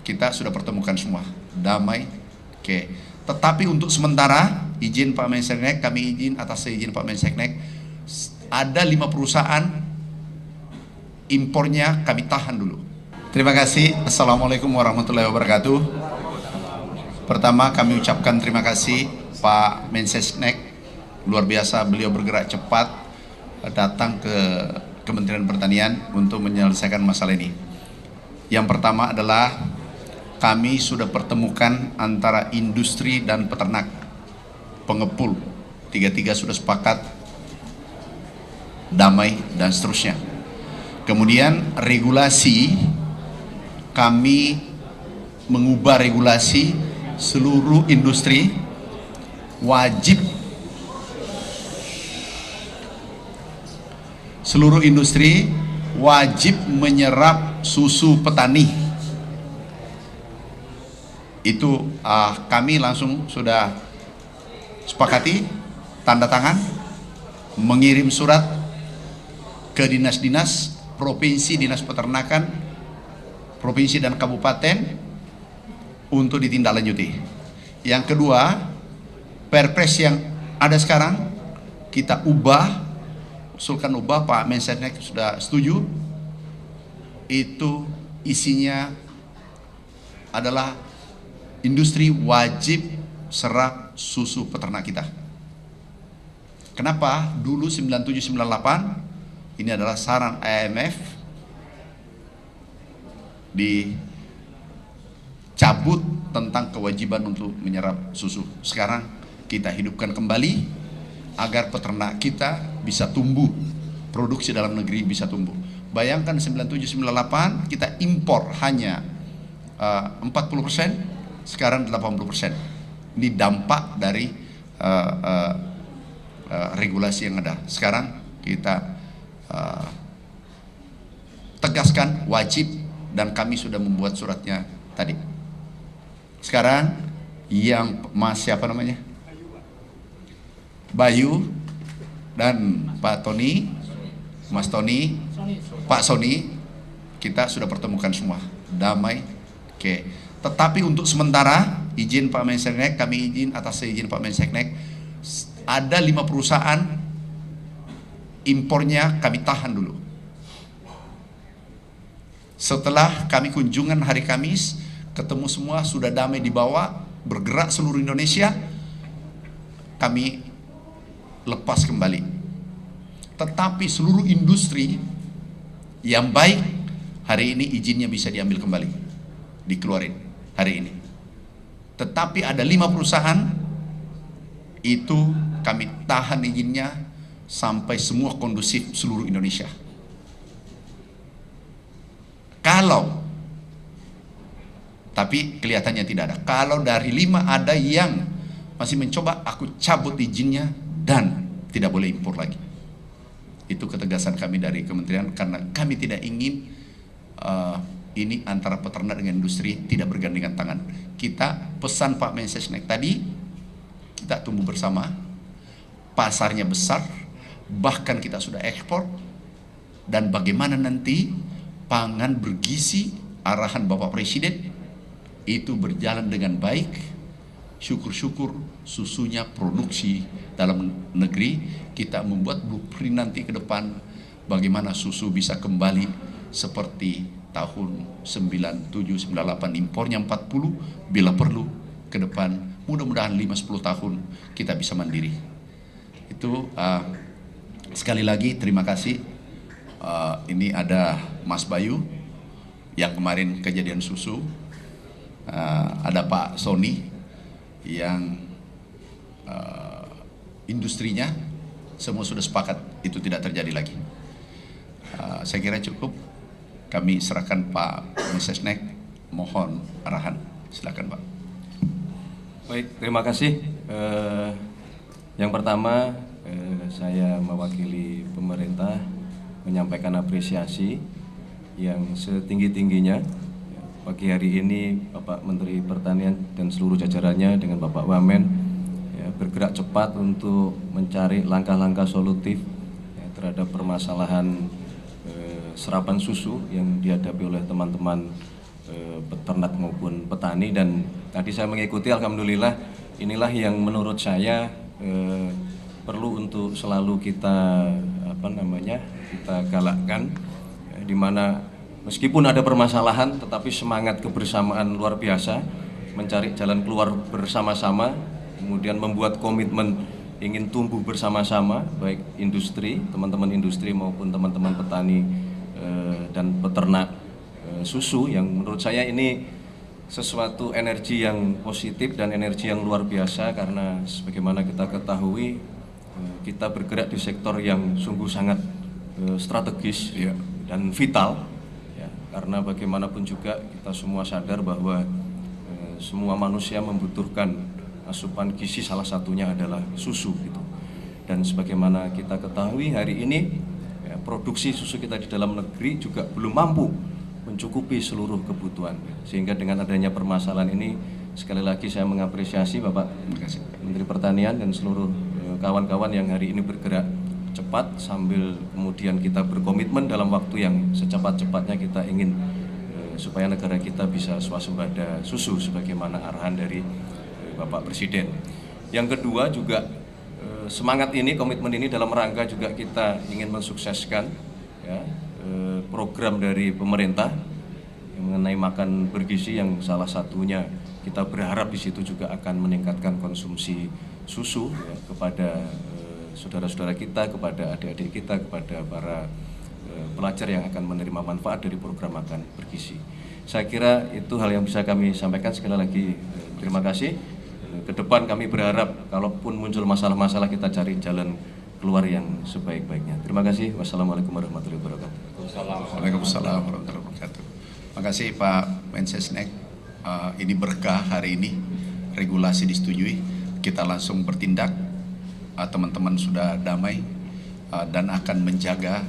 kita sudah pertemukan semua, damai. Oke. Tetapi untuk sementara, izin Pak Menseknek, kami izin atas izin Pak Menseknek, ada 5 perusahaan impornya kami tahan dulu. Terima kasih. Assalamualaikum warahmatullahi wabarakatuh. Pertama kami ucapkan terima kasih Pak Menseknek, luar biasa, beliau bergerak cepat datang ke Kementerian Pertanian untuk menyelesaikan masalah ini. Yang pertama adalah kami sudah pertemukan antara industri dan peternak, pengepul, tiga-tiga sudah sepakat, damai dan seterusnya. Kemudian regulasi, kami mengubah regulasi, seluruh industri wajib, menyerap susu petani. Itu kami langsung sudah sepakati, tanda tangan, mengirim surat ke dinas-dinas, provinsi, dinas peternakan, provinsi dan kabupaten untuk ditindaklanjuti. Yang kedua, Perpres yang ada sekarang kita usulkan ubah, Pak Menseknek sudah setuju. Itu isinya adalah industri wajib serap susu peternak kita. Kenapa? Dulu 9798 ini adalah saran IMF, dicabut tentang kewajiban untuk menyerap susu. Sekarang kita hidupkan kembali agar peternak kita bisa tumbuh, produksi dalam negeri bisa tumbuh. Bayangkan 9798 kita impor hanya 40%, sekarang 80%. Ini dampak dari regulasi yang ada. Sekarang kita tegaskan wajib, dan kami sudah membuat suratnya tadi. Sekarang yang siapa namanya? Bayu dan Pak Tony, Mas Tony, Pak Sony, kita sudah pertemukan semua, damai. Oke. Tetapi untuk sementara, izin Pak Menseknek, kami izin atas izin Pak Menseknek, ada 5 perusahaan impornya kami tahan dulu. Setelah kami kunjungan hari Kamis, ketemu semua, sudah damai di bawah, bergerak seluruh Indonesia, kami lepas kembali. Tetapi seluruh industri yang baik hari ini izinnya bisa diambil kembali, dikeluarin hari ini. Tetapi ada 5 perusahaan itu kami tahan izinnya sampai semua kondusif seluruh Indonesia. Tapi kelihatannya tidak ada. Kalau dari 5 ada yang masih mencoba, aku cabut izinnya dan tidak boleh impor lagi. Itu ketegasan kami dari kementerian, karena kami tidak ingin ini antara peternak dengan industri tidak bergandengan tangan. Kita pesan Pak Menseknek tadi, kita tumbuh bersama, pasarnya besar, bahkan kita sudah ekspor, dan bagaimana nanti pangan bergizi, arahan Bapak Presiden itu berjalan dengan baik. Syukur-syukur susunya produksi dalam negeri, kita membuat blueprint nanti ke depan bagaimana susu bisa kembali seperti tahun 97-98, impornya 40, bila perlu ke depan mudah-mudahan 5-10 tahun kita bisa mandiri. Itu sekali lagi terima kasih. Ini ada Mas Bayu yang kemarin kejadian susu, ada Pak Sony yang industrinya semua sudah sepakat itu tidak terjadi lagi. Saya kira cukup. Kami serahkan Pak Menseknek, mohon arahan. Silakan Pak. Baik, terima kasih. Yang pertama, saya mewakili pemerintah menyampaikan apresiasi yang setinggi-tingginya. Pagi hari ini Bapak Menteri Pertanian dan seluruh jajarannya dengan Bapak Wamen bergerak cepat untuk mencari langkah-langkah solutif terhadap permasalahan serapan susu yang dihadapi oleh teman-teman peternak maupun petani. Dan tadi saya mengikuti, alhamdulillah inilah yang menurut saya perlu untuk selalu kita kita galakkan, di mana meskipun ada permasalahan tetapi semangat kebersamaan luar biasa, mencari jalan keluar bersama-sama, kemudian membuat komitmen ingin tumbuh bersama-sama, baik industri, teman-teman industri maupun teman-teman petani dan peternak susu, yang menurut saya ini sesuatu energi yang positif dan energi yang luar biasa, karena sebagaimana kita ketahui kita bergerak di sektor yang sungguh sangat strategis dan vital ya, karena bagaimanapun juga kita semua sadar bahwa semua manusia membutuhkan asupan gizi, salah satunya adalah susu gitu. Dan sebagaimana kita ketahui hari ini ya, produksi susu kita di dalam negeri juga belum mampu mencukupi seluruh kebutuhan, sehingga dengan adanya permasalahan ini sekali lagi saya mengapresiasi Bapak Menteri Pertanian dan seluruh kawan-kawan yang hari ini bergerak cepat, sambil kemudian kita berkomitmen dalam waktu yang secepat-cepatnya kita ingin supaya negara kita bisa swasembada susu sebagaimana arahan dari Bapak Presiden. Yang kedua juga semangat ini, komitmen ini dalam rangka juga kita ingin mensukseskan ya, program dari pemerintah yang mengenai makan bergizi, yang salah satunya kita berharap di situ juga akan meningkatkan konsumsi susu ya, kepada saudara-saudara kita, kepada adik-adik kita, kepada para pelajar yang akan menerima manfaat dari program makan bergizi. Saya kira itu hal yang bisa kami sampaikan. Sekali lagi terima kasih. Ke depan kami berharap kalaupun muncul masalah-masalah kita cari jalan keluar yang sebaik-baiknya. Terima kasih. Wassalamualaikum warahmatullahi wabarakatuh. Waalaikumsalam warahmatullahi wabarakatuh. Terima kasih Pak Mensesnek. Ini berkah hari ini, regulasi disetujui, kita langsung bertindak. Teman-teman sudah damai dan akan menjaga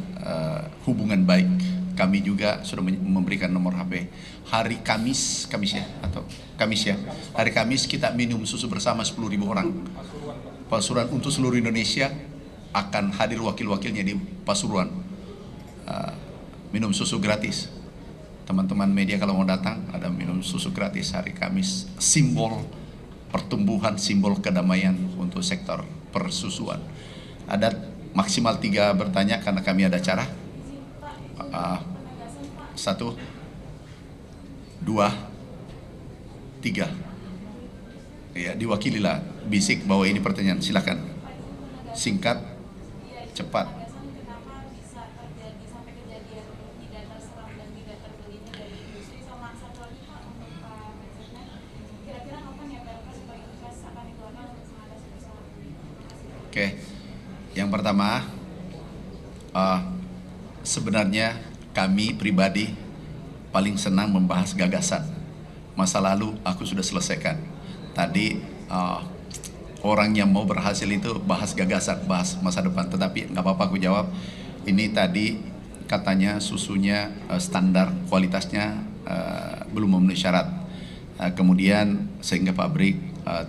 hubungan baik. Kami juga sudah memberikan nomor HP. Hari Kamis ya, atau Kamis ya. Hari Kamis kita minum susu bersama 10.000 orang. Pasuruan untuk seluruh Indonesia akan hadir wakil-wakilnya di Pasuruan. Minum susu gratis. Teman-teman media kalau mau datang ada minum susu gratis hari Kamis. Simbol pertumbuhan, simbol kedamaian untuk sektor persusuan. Ada maksimal 3 bertanya karena kami ada acara. 1, 2, 3. Ya, diwakililah bisik bahwa ini pertanyaan. Silakan. Singkat, cepat. Oke, yang pertama, sebenarnya kami pribadi paling senang membahas gagasan. Masa lalu aku sudah selesaikan. Tadi orang yang mau berhasil itu bahas gagasan, bahas masa depan. Tetapi nggak apa-apa aku jawab. Ini tadi katanya susunya standar kualitasnya belum memenuhi syarat. Kemudian sehingga pabrik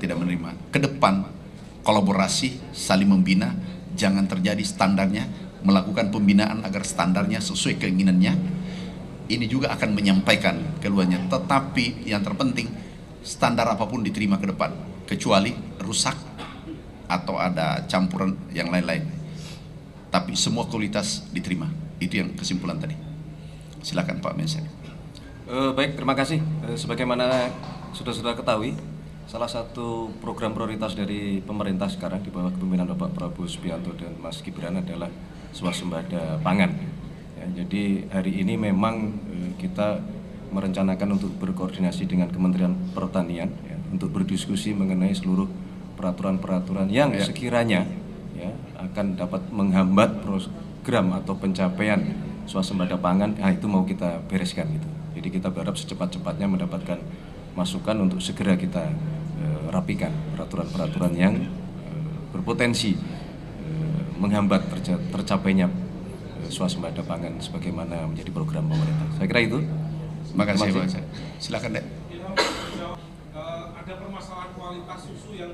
tidak menerima. Ke depan kolaborasi, saling membina, jangan terjadi standarnya, melakukan pembinaan agar standarnya sesuai keinginannya. Ini juga akan menyampaikan keluarnya. Tetapi yang terpenting, standar apapun diterima ke depan, kecuali rusak atau ada campuran yang lain-lain. Tapi semua kualitas diterima. Itu yang kesimpulan tadi. Silakan Pak Mensen. Baik, terima kasih. Sebagaimana sudah ketahui, salah satu program prioritas dari pemerintah sekarang di bawah kepemimpinan Bapak Prabowo Subianto dan Mas Gibran adalah swasembada pangan. Ya, jadi hari ini memang kita merencanakan untuk berkoordinasi dengan Kementerian Pertanian ya, untuk berdiskusi mengenai seluruh peraturan-peraturan yang sekiranya ya, akan dapat menghambat program atau pencapaian swasembada pangan. Itu mau kita bereskan gitu. Jadi kita berharap secepat-cepatnya mendapatkan masukan untuk segera kita rapikan peraturan-peraturan yang berpotensi menghambat tercapainya swasembada pangan sebagaimana menjadi program pemerintah. Saya kira itu. Terima kasih Pak. Silakan Dek. Ada permasalahan kualitas susu yang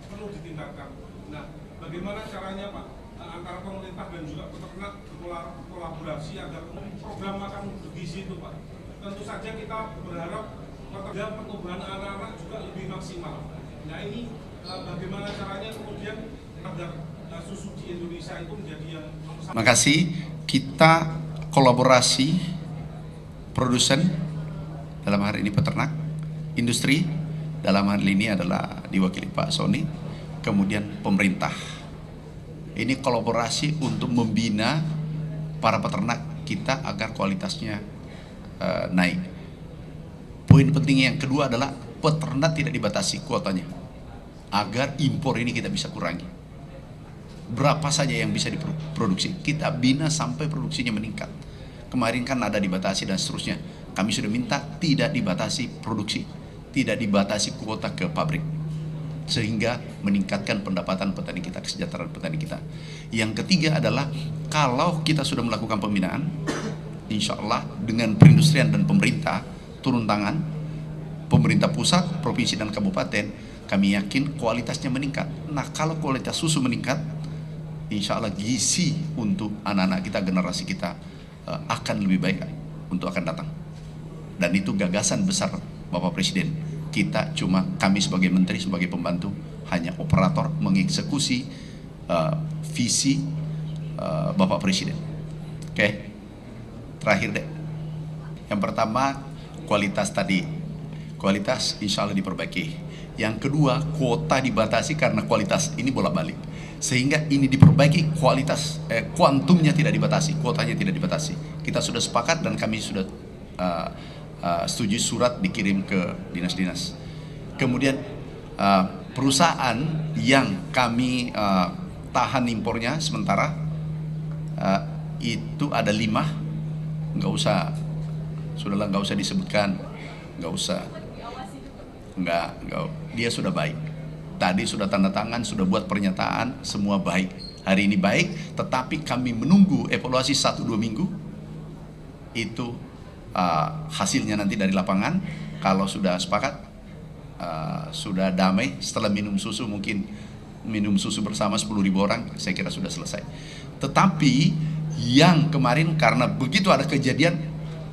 perlu ditingkatkan. Nah, bagaimana caranya Pak antara pemerintah dan juga peternak berkolaborasi agar program makan bergizi itu Pak tentu saja kita berharap pertumbuhan anak-anak juga lebih maksimal. Nah ini bagaimana caranya kemudian agar susu di Indonesia itu menjadi yang Terima kasih. Kita kolaborasi produsen, dalam hari ini peternak, industri, dalam hal ini adalah diwakili Pak Sony, kemudian pemerintah. Ini kolaborasi untuk membina para peternak kita agar kualitasnya naik. Poin penting yang kedua adalah peternak tidak dibatasi kuotanya, agar impor ini kita bisa kurangi. Berapa saja yang bisa diproduksi, kita bina sampai produksinya meningkat. Kemarin kan ada dibatasi dan seterusnya. Kami sudah minta tidak dibatasi produksi, tidak dibatasi kuota ke pabrik, sehingga meningkatkan pendapatan petani kita, kesejahteraan petani kita. Yang ketiga adalah kalau kita sudah melakukan pembinaan, insya Allah dengan perindustrian dan pemerintah turun tangan, pemerintah pusat, provinsi dan kabupaten, kami yakin kualitasnya meningkat. Nah kalau kualitas susu meningkat, insya Allah gizi untuk anak-anak kita, generasi kita akan lebih baik untuk akan datang. Dan itu gagasan besar Bapak Presiden. Kami sebagai menteri, sebagai pembantu, hanya operator mengeksekusi visi Bapak Presiden. Oke, terakhir deh. Yang pertama, kualitas tadi. Kualitas insya Allah diperbaiki. Yang kedua, kuota dibatasi karena kualitas ini bolak-balik. Sehingga ini diperbaiki, kualitas, kuantumnya tidak dibatasi, kuotanya tidak dibatasi. Kita sudah sepakat dan kami sudah setuju, surat dikirim ke dinas-dinas. Kemudian perusahaan yang kami tahan impornya sementara itu ada 5, nggak usah, sudahlah nggak usah disebutkan, nggak usah, nggak, dia sudah baik. Tadi sudah tanda tangan, sudah buat pernyataan, semua baik. Hari ini baik, tetapi kami menunggu evaluasi 1-2 minggu. Itu hasilnya nanti dari lapangan. Kalau sudah sepakat, sudah damai, setelah minum susu, mungkin minum susu bersama 10.000 orang, saya kira sudah selesai. Tetapi yang kemarin karena begitu ada kejadian,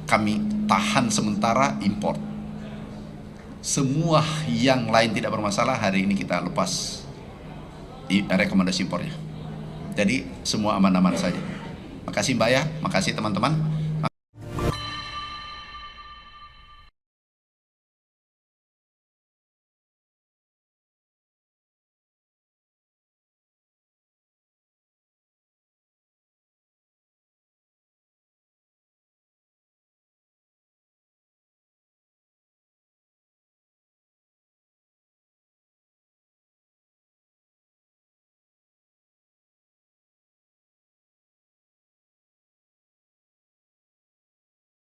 kami tahan sementara import. Semua yang lain tidak bermasalah, hari ini kita lepas rekomendasi impornya. Jadi semua aman-aman saja. Makasih Mbak ya, makasih teman-teman.